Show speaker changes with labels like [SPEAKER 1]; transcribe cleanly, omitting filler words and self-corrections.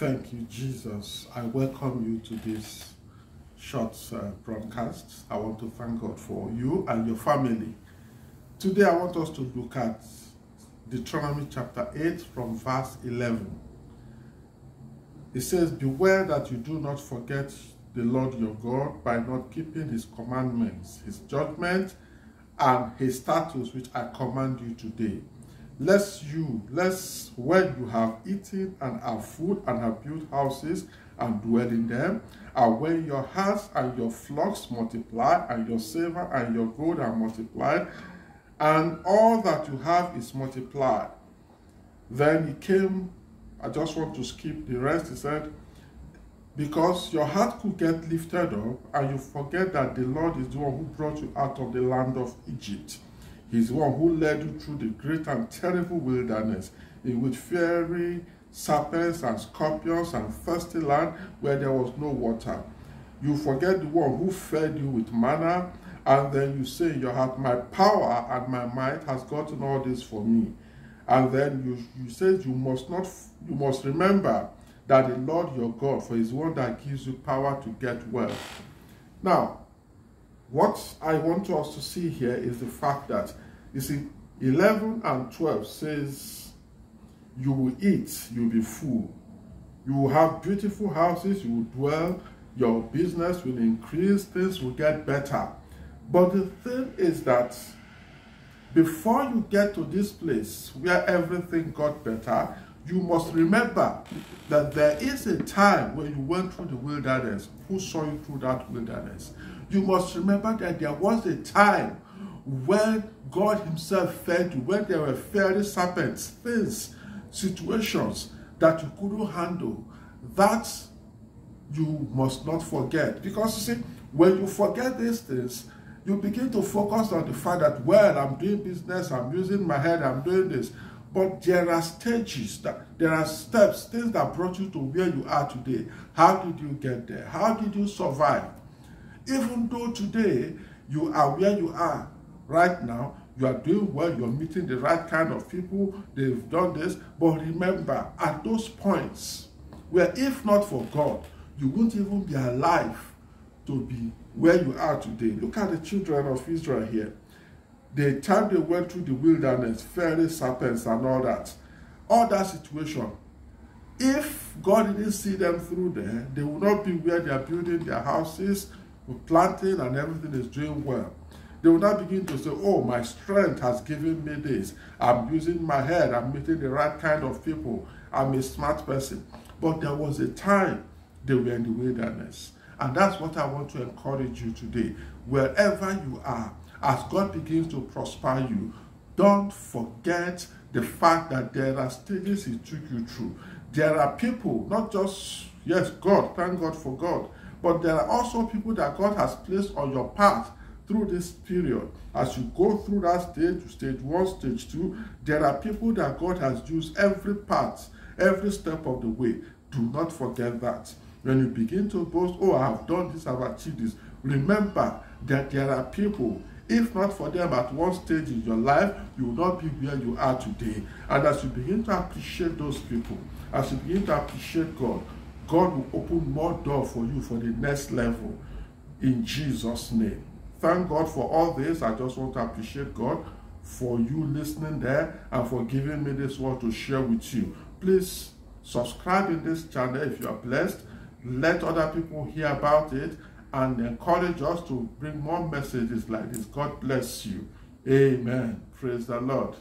[SPEAKER 1] Thank you, Jesus. I welcome you to this short broadcast. I want to thank God for you and your family. Today, I want us to look at Deuteronomy chapter 8 from verse 11. It says, "Beware that you do not forget the Lord your God by not keeping his commandments, his judgments, and his statutes which I command you today. Lest when you have eaten and have food and have built houses and dwell in them, and when your herds and your flocks multiply, and your silver and your gold are multiplied, and all that you have is multiplied." Then he came, I just want to skip the rest. He said, "Because your heart could get lifted up, and you forget that the Lord is the one who brought you out of the land of Egypt. He's the one who led you through the great and terrible wilderness, in which fiery serpents and scorpions and thirsty land where there was no water. You forget the one who fed you with manna, and then you say in your heart, 'My power and my might has gotten all this for me.' And then you say you must remember that the Lord your God, for his one that gives you power to get wealth." Now, what I want us to see here is the fact that, you see, 11 and 12 says, you will eat, you'll be full. You will have beautiful houses, you will dwell, your business will increase, things will get better. But the thing is that before you get to this place where everything got better, you must remember that there is a time when you went through the wilderness. Who saw you through that wilderness? You must remember that there was a time when God himself fed you, when there were fiery serpents, things, situations that you couldn't handle. That you must not forget. Because you see, when you forget these things, you begin to focus on the fact that, well, I'm doing business, I'm using my head, I'm doing this. But there are stages, there are steps, things that brought you to where you are today. How did you get there? How did you survive? Even though today you are where you are right now, you are doing well, you're meeting the right kind of people, they've done this, but remember, at those points where if not for God, you wouldn't even be alive to be where you are today. Look at the children of Israel here. The time they went through the wilderness, fiery serpents and all that situation, if God didn't see them through there, they would not be where they are building their houses, planting, and everything is doing well. They will not begin to say, "Oh, my strength has given me this. I'm using my head. I'm meeting the right kind of people. I'm a smart person." But there was a time they were in the wilderness. And that's what I want to encourage you today. Wherever you are, as God begins to prosper you, don't forget the fact that there are stages he took you through. There are people, not just, yes, God, thank God for God, but there are also people that God has placed on your path through this period. As you go through that stage 1, stage 2, there are people that God has used every part, every step of the way. Do not forget that. When you begin to boast, "Oh, I have done this, I have achieved this," remember that there are people, if not for them at one stage in your life, you will not be where you are today. And as you begin to appreciate those people, as you begin to appreciate God, God will open more doors for you for the next level. In Jesus' name. Thank God for all this. I just want to appreciate God for you listening there and for giving me this word to share with you. Please subscribe in this channel if you are blessed. Let other people hear about it and encourage us to bring more messages like this. God bless you. Amen. Praise the Lord.